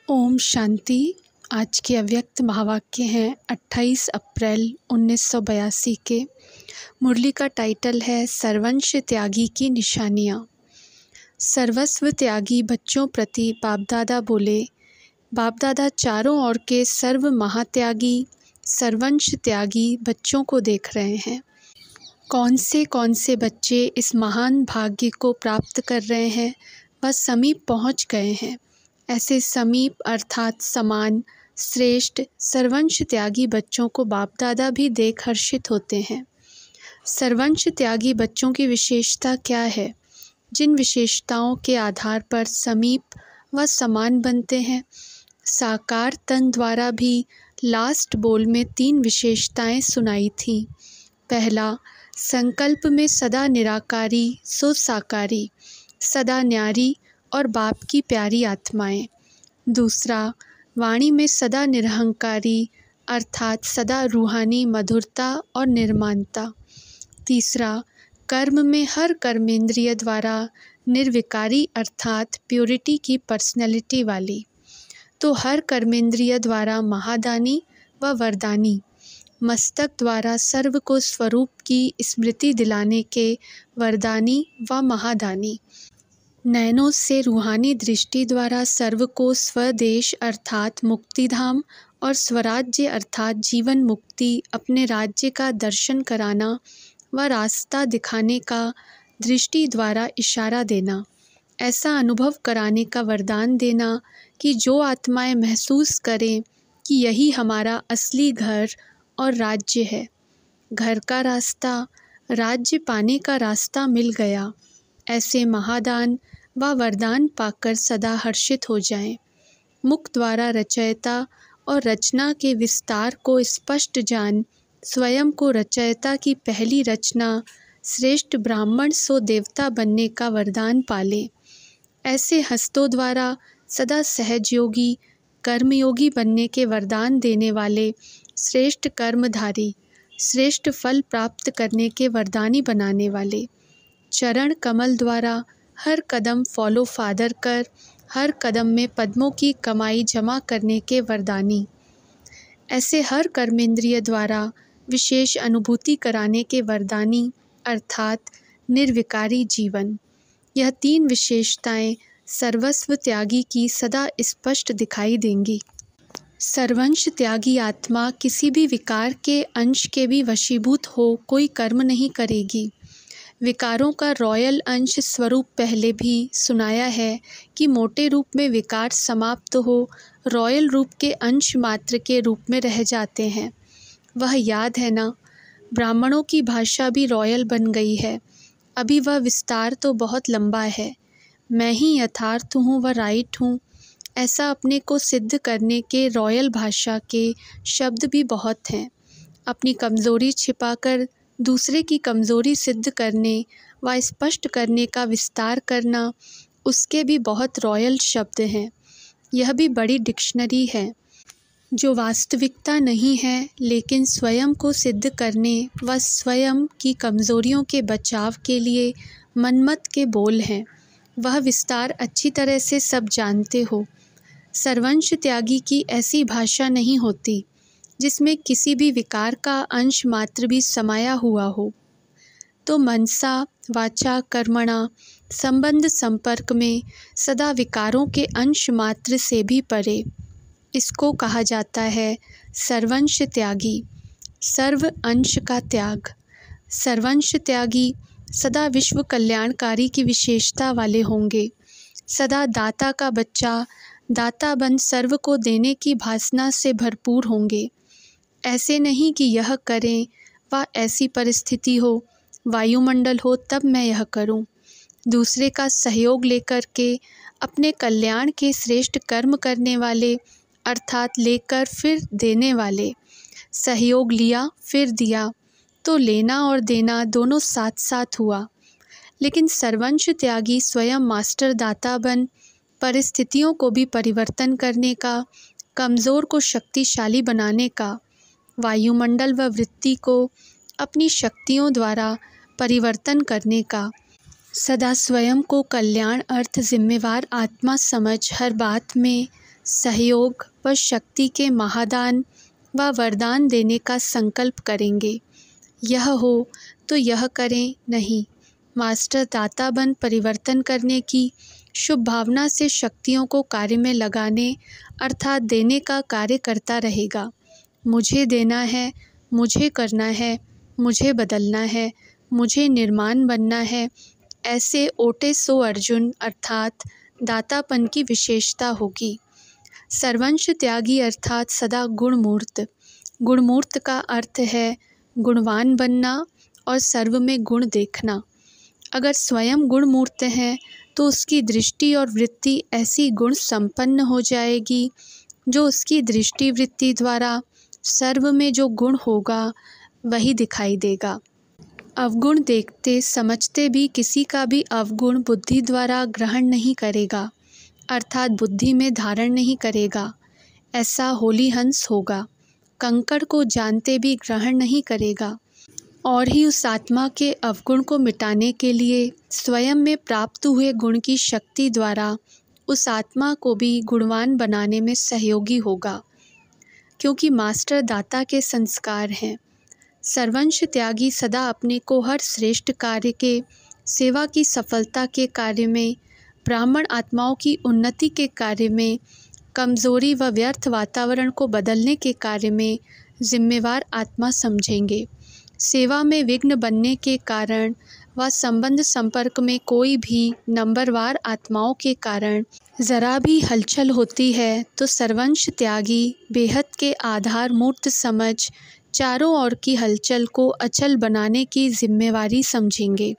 ओम शांति। आज के अव्यक्त महावाक्य हैं 28 अप्रैल 1982 के। मुरली का टाइटल है सर्वंश त्यागी की निशानियाँ। सर्वस्व त्यागी बच्चों प्रति बापदादा बोले, बापदादा चारों ओर के सर्व महात्यागी सर्वंश त्यागी बच्चों को देख रहे हैं। कौन से बच्चे इस महान भाग्य को प्राप्त कर रहे हैं, वह समीप पहुँच गए हैं। ऐसे समीप अर्थात समान श्रेष्ठ सर्वंश त्यागी बच्चों को बापदादा भी देख हर्षित होते हैं। सर्वंश त्यागी बच्चों की विशेषता क्या है? जिन विशेषताओं के आधार पर समीप व समान बनते हैं। साकार तन द्वारा भी लास्ट बोल में 3 विशेषताएं सुनाई थी। पहला, संकल्प में सदा निराकारी सो साकारी, सदा न्यारी और बाप की प्यारी आत्माएं। दूसरा, वाणी में सदा निरहंकारी अर्थात सदा रूहानी मधुरता और निर्माणता। तीसरा, कर्म में हर कर्मेंद्रिय द्वारा निर्विकारी अर्थात प्योरिटी की पर्सनैलिटी वाली। तो हर कर्मेंद्रिय द्वारा महादानी व वरदानी, मस्तक द्वारा सर्व को स्वरूप की स्मृति दिलाने के वरदानी व महादानी। नयनों से रूहानी दृष्टि द्वारा सर्व को स्वदेश अर्थात मुक्तिधाम और स्वराज्य अर्थात जीवन मुक्ति अपने राज्य का दर्शन कराना व रास्ता दिखाने का दृष्टि द्वारा इशारा देना। ऐसा अनुभव कराने का वरदान देना कि जो आत्माएं महसूस करें कि यही हमारा असली घर और राज्य है। घर का रास्ता, राज्य पाने का रास्ता मिल गया। ऐसे महादान व वरदान पाकर सदा हर्षित हो जाएं। मुख द्वारा रचयिता और रचना के विस्तार को स्पष्ट जान स्वयं को रचयिता की पहली रचना श्रेष्ठ ब्राह्मण सो देवता बनने का वरदान पालें। ऐसे हस्तों द्वारा सदा सहजयोगी कर्मयोगी बनने के वरदान देने वाले श्रेष्ठ कर्मधारी, श्रेष्ठ फल प्राप्त करने के वरदानी बनाने वाले। चरण कमल द्वारा हर कदम फॉलो फादर कर हर कदम में पद्मों की कमाई जमा करने के वरदानी। ऐसे हर कर्मेंद्रिय द्वारा विशेष अनुभूति कराने के वरदानी अर्थात निर्विकारी जीवन। यह 3 विशेषताएं सर्वस्व त्यागी की सदा स्पष्ट दिखाई देंगी। सर्वंश त्यागी आत्मा किसी भी विकार के अंश के भी वशीभूत हो कोई कर्म नहीं करेगी। विकारों का रॉयल अंश स्वरूप पहले भी सुनाया है कि मोटे रूप में विकार समाप्त हो रॉयल रूप के अंश मात्र के रूप में रह जाते हैं। वह याद है ना? ब्राह्मणों की भाषा भी रॉयल बन गई है। अभी वह विस्तार तो बहुत लंबा है। मैं ही यथार्थ हूँ व राइट हूँ, ऐसा अपने को सिद्ध करने के रॉयल भाषा के शब्द भी बहुत हैं। अपनी कमज़ोरी छिपाकर दूसरे की कमज़ोरी सिद्ध करने व स्पष्ट करने का विस्तार करना, उसके भी बहुत रॉयल शब्द हैं। यह भी बड़ी डिक्शनरी है जो वास्तविकता नहीं है लेकिन स्वयं को सिद्ध करने व स्वयं की कमज़ोरियों के बचाव के लिए मनमत के बोल हैं। वह विस्तार अच्छी तरह से सब जानते हो। सर्वंश त्यागी की ऐसी भाषा नहीं होती जिसमें किसी भी विकार का अंश मात्र भी समाया हुआ हो। तो मनसा वाचा कर्मणा संबंध संपर्क में सदा विकारों के अंश मात्र से भी परे। इसको कहा जाता है सर्वंश त्यागी, सर्व अंश का त्याग। सर्वंश त्यागी सदा विश्व कल्याणकारी की विशेषता वाले होंगे। सदा दाता का बच्चा दाता बन सर्व को देने की भासना से भरपूर होंगे। ऐसे नहीं कि यह करें व ऐसी परिस्थिति हो, वायुमंडल हो तब मैं यह करूं। दूसरे का सहयोग लेकर के अपने कल्याण के श्रेष्ठ कर्म करने वाले अर्थात लेकर फिर देने वाले। सहयोग लिया फिर दिया तो लेना और देना दोनों साथ साथ हुआ। लेकिन सर्वंश त्यागी स्वयं मास्टर दाता बन परिस्थितियों को भी परिवर्तन करने का, कमज़ोर को शक्तिशाली बनाने का, वायुमंडल व वृत्ति को अपनी शक्तियों द्वारा परिवर्तन करने का, सदा स्वयं को कल्याण अर्थ जिम्मेवार आत्मा समझ हर बात में सहयोग व शक्ति के महादान व वरदान देने का संकल्प करेंगे। यह हो तो यह करें, नहीं। मास्टर दाता बन परिवर्तन करने की शुभ भावना से शक्तियों को कार्य में लगाने अर्थात देने का कार्य करता रहेगा। मुझे देना है, मुझे करना है, मुझे बदलना है, मुझे निर्माण बनना है, ऐसे ओटे सो अर्जुन अर्थात दातापन की विशेषता होगी। सर्वंश त्यागी अर्थात सदा गुणमूर्त। गुणमूर्त का अर्थ है गुणवान बनना और सर्व में गुण देखना। अगर स्वयं गुणमूर्त हैं तो उसकी दृष्टि और वृत्ति ऐसी गुण संपन्न हो जाएगी जो उसकी दृष्टि वृत्ति द्वारा सर्व में जो गुण होगा वही दिखाई देगा। अवगुण देखते समझते भी किसी का भी अवगुण बुद्धि द्वारा ग्रहण नहीं करेगा अर्थात बुद्धि में धारण नहीं करेगा। ऐसा होली हंस होगा। कंकड़ को जानते भी ग्रहण नहीं करेगा और ही उस आत्मा के अवगुण को मिटाने के लिए स्वयं में प्राप्त हुए गुण की शक्ति द्वारा उस आत्मा को भी गुणवान बनाने में सहयोगी होगा, क्योंकि मास्टर दाता के संस्कार हैं। सर्वंश त्यागी सदा अपने को हर श्रेष्ठ कार्य के, सेवा की सफलता के कार्य में, ब्राह्मण आत्माओं की उन्नति के कार्य में, कमज़ोरी व व्यर्थ वातावरण को बदलने के कार्य में जिम्मेवार आत्मा समझेंगे। सेवा में विघ्न बनने के कारण व संबंध संपर्क में कोई भी नंबरवार आत्माओं के कारण ज़रा भी हलचल होती है तो सर्वंश त्यागी बेहद के आधार मूर्त समझ चारों ओर की हलचल को अचल बनाने की जिम्मेवारी समझेंगे।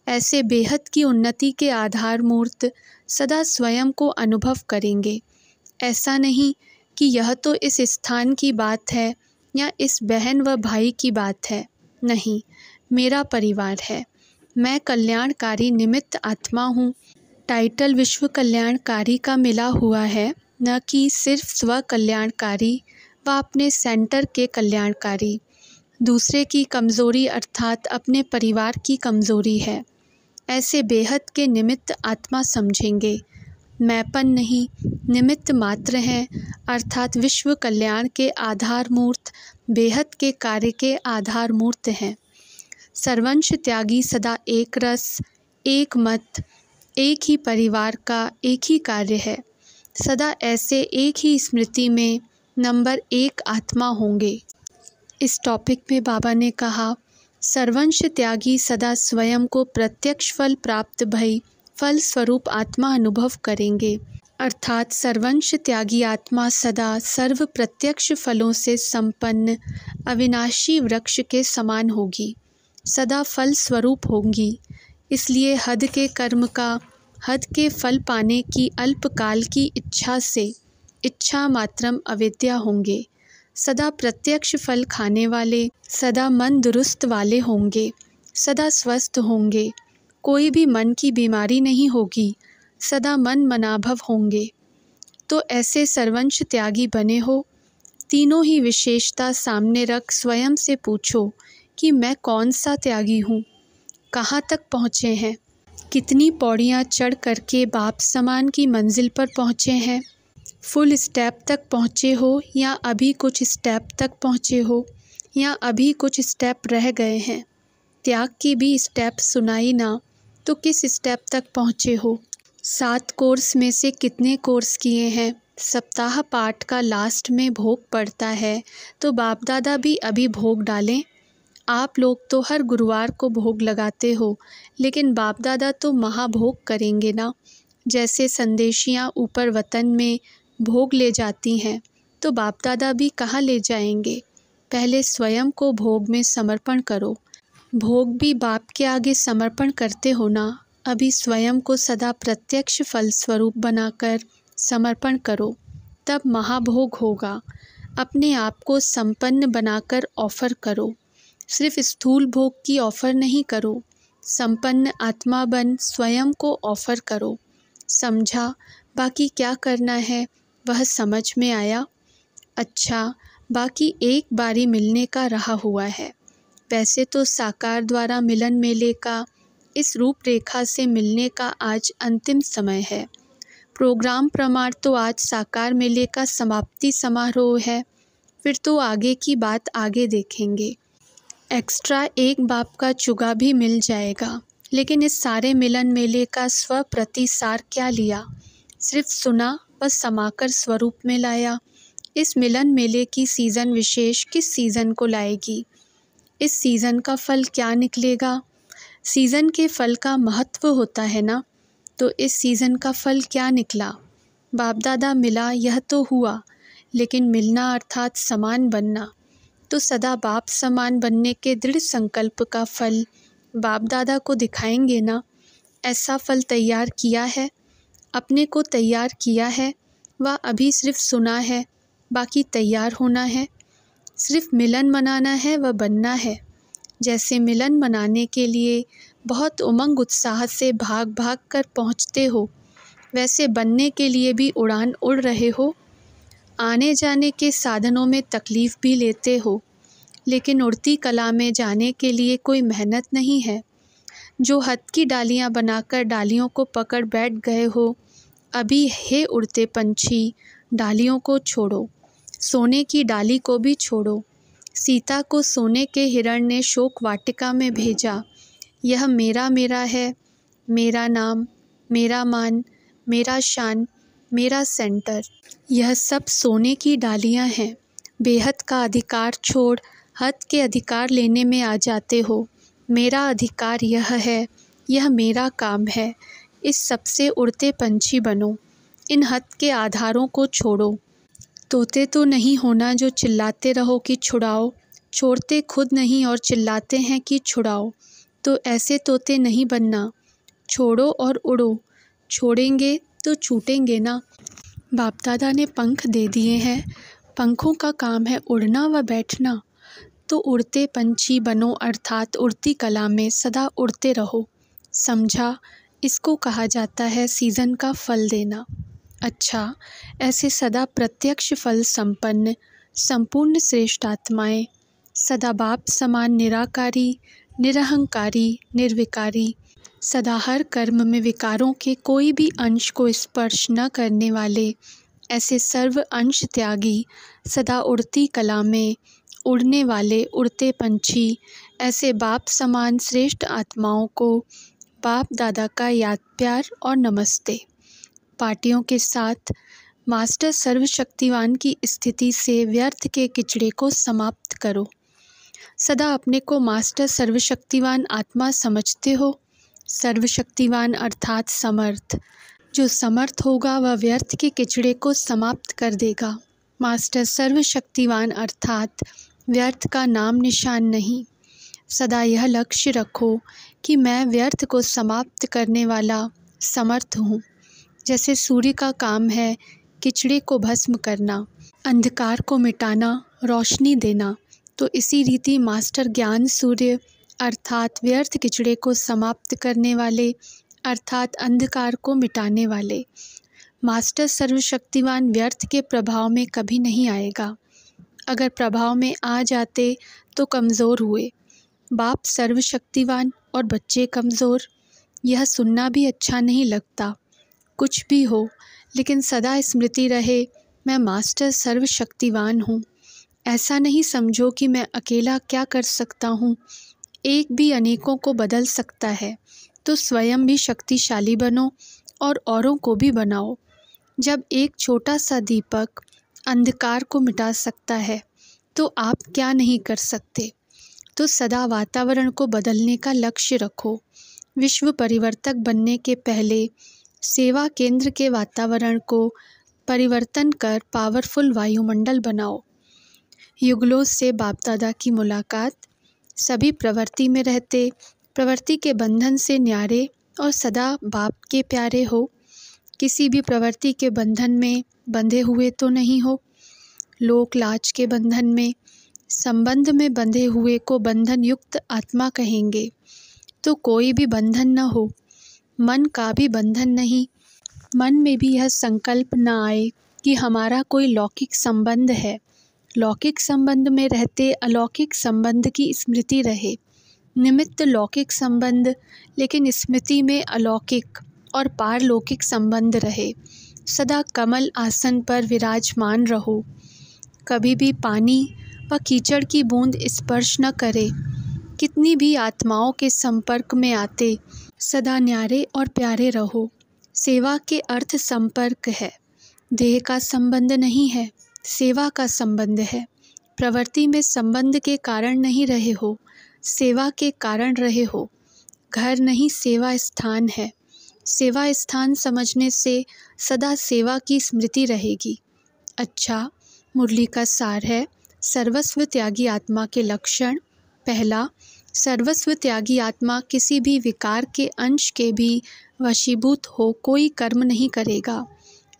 ऐसे बेहद की उन्नति के आधार मूर्त सदा स्वयं को अनुभव करेंगे। ऐसा नहीं कि यह तो इस स्थान की बात है या इस बहन व भाई की बात है। नहीं, मेरा परिवार है। मैं कल्याणकारी निमित्त आत्मा हूँ। टाइटल विश्व कल्याणकारी का मिला हुआ है, न कि सिर्फ स्व कल्याणकारी व अपने सेंटर के कल्याणकारी। दूसरे की कमज़ोरी अर्थात अपने परिवार की कमज़ोरी है। ऐसे बेहद के निमित्त आत्मा समझेंगे। मैंपन नहीं, निमित्त मात्र हैं अर्थात विश्व कल्याण के आधार मूर्त बेहद के कार्य के आधार मूर्त हैं। सर्वंश त्यागी सदा एक रस, एक मत, एक ही परिवार का एक ही कार्य है। सदा ऐसे एक ही स्मृति में नंबर 1 आत्मा होंगे। इस टॉपिक में बाबा ने कहा, सर्वंश त्यागी सदा स्वयं को प्रत्यक्ष फल प्राप्त भई फल स्वरूप आत्मा अनुभव करेंगे अर्थात सर्वंश त्यागी आत्मा सदा सर्व प्रत्यक्ष फलों से संपन्न अविनाशी वृक्ष के समान होगी, सदा फल स्वरूप होंगी। इसलिए हद के कर्म का, हद के फल पाने की अल्पकाल की इच्छा से इच्छा मात्रम अविद्या होंगे। सदा प्रत्यक्ष फल खाने वाले, सदा मन दुरुस्त वाले होंगे, सदा स्वस्थ होंगे। कोई भी मन की बीमारी नहीं होगी, सदा मन मनाभव होंगे। तो ऐसे सर्वंश त्यागी बने हो। तीनों ही विशेषता सामने रख स्वयं से पूछो कि मैं कौन सा त्यागी हूँ, कहाँ तक पहुँचे हैं, कितनी पौड़ियाँ चढ़ करके बाप समान की मंजिल पर पहुँचे हैं। फुल स्टेप तक पहुँचे हो या अभी कुछ स्टेप तक पहुँचे हो या अभी कुछ स्टेप रह गए हैं। त्याग की भी स्टेप सुनाई ना तो किस स्टेप तक पहुँचे हो। 7 कोर्स में से कितने कोर्स किए हैं। सप्ताह पाठ का लास्ट में भोग पड़ता है तो बाप दादा भी अभी भोग डालें। आप लोग तो हर गुरुवार को भोग लगाते हो, लेकिन बाप दादा तो महाभोग करेंगे ना। जैसे संदेशियाँ ऊपर वतन में भोग ले जाती हैं तो बाप दादा भी कहाँ ले जाएंगे। पहले स्वयं को भोग में समर्पण करो। भोग भी बाप के आगे समर्पण करते हो ना। अभी स्वयं को सदा प्रत्यक्ष फल स्वरूप बनाकर समर्पण करो, तब महाभोग होगा। अपने आप को संपन्न बनाकर ऑफ़र करो। सिर्फ स्थूल भोग की ऑफ़र नहीं करो, संपन्न आत्मा बन स्वयं को ऑफ़र करो। समझा, बाकी क्या करना है वह समझ में आया। अच्छा, बाकी एक बारी मिलने का रहा हुआ है। वैसे तो साकार द्वारा मिलन मेले का, इस रूपरेखा से मिलने का आज अंतिम समय है। प्रोग्राम प्रमाण तो आज साकार मेले का समाप्ति समारोह है, फिर तो आगे की बात आगे देखेंगे। एक्स्ट्रा एक बाप का चुगा भी मिल जाएगा। लेकिन इस सारे मिलन मेले का स्वप्रतिसार क्या लिया? सिर्फ सुना व समाकर स्वरूप में लाया। इस मिलन मेले की सीज़न विशेष किस सीज़न को लाएगी? इस सीज़न का फल क्या निकलेगा? सीज़न के फल का महत्व होता है ना, तो इस सीज़न का फल क्या निकला? बाप दादा मिला यह तो हुआ, लेकिन मिलना अर्थात समान बनना, तो सदा बाप समान बनने के दृढ़ संकल्प का फल बाप दादा को दिखाएंगे ना। ऐसा फल तैयार किया है, अपने को तैयार किया है, व अभी सिर्फ सुना है, बाकी तैयार होना है। सिर्फ मिलन मनाना है व बनना है। जैसे मिलन मनाने के लिए बहुत उमंग उत्साह से भाग भाग कर पहुँचते हो, वैसे बनने के लिए भी उड़ान उड़ रहे हो। आने जाने के साधनों में तकलीफ़ भी लेते हो, लेकिन उड़ती कला में जाने के लिए कोई मेहनत नहीं है। जो हथ की डालियाँ बनाकर डालियों को पकड़ बैठ गए हो, अभी हे उड़ते पंछी, डालियों को छोड़ो, सोने की डाली को भी छोड़ो। सीता को सोने के हिरण ने शोक वाटिका में भेजा। यह मेरा मेरा है, मेरा नाम, मेरा मान, मेरा शान, मेरा सेंटर, यह सब सोने की डालियाँ हैं। बेहद का अधिकार छोड़ हद के अधिकार लेने में आ जाते हो। मेरा अधिकार यह है, यह मेरा काम है। इस सबसे उड़ते पंछी बनो। इन हद के आधारों को छोड़ो। तोते तो नहीं होना जो चिल्लाते रहो कि छुड़ाओ, छोड़ते खुद नहीं और चिल्लाते हैं कि छुड़ाओ। तो ऐसे तोते नहीं बनना। छोड़ो और उड़ो। छोड़ेंगे तो छूटेंगे ना। बाप दादा ने पंख दे दिए हैं, पंखों का काम है उड़ना व बैठना। तो उड़ते पंछी बनो, अर्थात उड़ती कला में सदा उड़ते रहो। समझा? इसको कहा जाता है सीज़न का फल देना। अच्छा, ऐसे सदा प्रत्यक्ष फल संपन्न संपूर्ण श्रेष्ठ आत्माएं, सदा बाप समान निराकारी, निरहंकारी, निर्विकारी, सदा हर कर्म में विकारों के कोई भी अंश को स्पर्श न करने वाले, ऐसे सर्व अंश त्यागी, सदा उड़ती कला में उड़ने वाले उड़ते पंछी, ऐसे बाप समान श्रेष्ठ आत्माओं को बाप दादा का याद प्यार और नमस्ते। पार्टियों के साथ मास्टर सर्वशक्तिवान की स्थिति से व्यर्थ के किचड़े को समाप्त करो। सदा अपने को मास्टर सर्वशक्तिवान आत्मा समझते हो। सर्वशक्तिवान अर्थात समर्थ। जो समर्थ होगा वह व्यर्थ के किचड़े को समाप्त कर देगा। मास्टर सर्वशक्तिवान अर्थात व्यर्थ का नाम निशान नहीं। सदा यह लक्ष्य रखो कि मैं व्यर्थ को समाप्त करने वाला समर्थ हूँ। जैसे सूर्य का काम है किचड़े को भस्म करना, अंधकार को मिटाना, रोशनी देना, तो इसी रीति मास्टर ज्ञान सूर्य अर्थात व्यर्थ किचड़े को समाप्त करने वाले अर्थात अंधकार को मिटाने वाले। मास्टर सर्वशक्तिवान व्यर्थ के प्रभाव में कभी नहीं आएगा। अगर प्रभाव में आ जाते तो कमज़ोर हुए। बाप सर्वशक्तिवान और बच्चे कमज़ोर, यह सुनना भी अच्छा नहीं लगता। कुछ भी हो, लेकिन सदा स्मृति रहे मैं मास्टर सर्वशक्तिवान हूँ। ऐसा नहीं समझो कि मैं अकेला क्या कर सकता हूँ। एक भी अनेकों को बदल सकता है, तो स्वयं भी शक्तिशाली बनो और औरों को भी बनाओ। जब एक छोटा सा दीपक अंधकार को मिटा सकता है, तो आप क्या नहीं कर सकते। तो सदा वातावरण को बदलने का लक्ष्य रखो। विश्व परिवर्तक बनने के पहले सेवा केंद्र के वातावरण को परिवर्तन कर पावरफुल वायुमंडल बनाओ। युगलों से बाप दादा की मुलाकात। सभी प्रवृत्ति में रहते, प्रवृत्ति के बंधन से न्यारे और सदा बाप के प्यारे हो। किसी भी प्रवृत्ति के बंधन में बंधे हुए तो नहीं हो। लोक लाज के बंधन में, संबंध में बंधे हुए को बंधन युक्त आत्मा कहेंगे। तो कोई भी बंधन न हो, मन का भी बंधन नहीं। मन में भी यह संकल्प न आए कि हमारा कोई लौकिक संबंध है। लौकिक संबंध में रहते अलौकिक संबंध की स्मृति रहे। निमित्त लौकिक संबंध, लेकिन स्मृति में अलौकिक और पारलौकिक संबंध रहे। सदा कमल आसन पर विराजमान रहो। कभी भी पानी व कीचड़ की बूंद स्पर्श न करे। कितनी भी आत्माओं के संपर्क में आते सदा न्यारे और प्यारे रहो। सेवा के अर्थ संपर्क है। देह का संबंध नहीं है, सेवा का संबंध है। प्रवृत्ति में संबंध के कारण नहीं रहे हो, सेवा के कारण रहे हो। घर नहीं सेवा स्थान है। सेवा स्थान समझने से सदा सेवा की स्मृति रहेगी। अच्छा, मुरली का सार है सर्वस्व त्यागी आत्मा के लक्षण। पहला, सर्वस्व त्यागी आत्मा किसी भी विकार के अंश के भी वशीभूत हो कोई कर्म नहीं करेगा।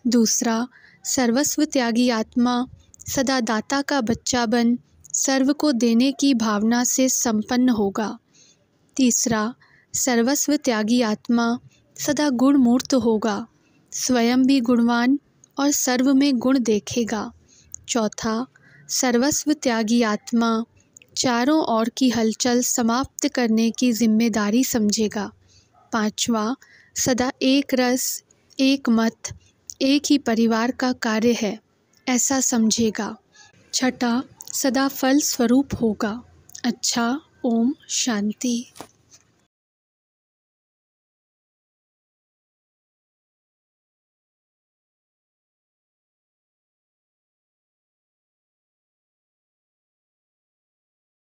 दूसरा, सर्वस्व त्यागी आत्मा सदा दाता का बच्चा बन सर्व को देने की भावना से संपन्न होगा। तीसरा, सर्वस्व त्यागी आत्मा सदा गुण मूर्त होगा, स्वयं भी गुणवान और सर्व में गुण देखेगा। चौथा, सर्वस्व त्यागी आत्मा चारों ओर की हलचल समाप्त करने की जिम्मेदारी समझेगा। पांचवा, सदा एक रस, एक मत, एक ही परिवार का कार्य है ऐसा समझेगा। छठा, सदा फल स्वरूप होगा। अच्छा, ओम शांति।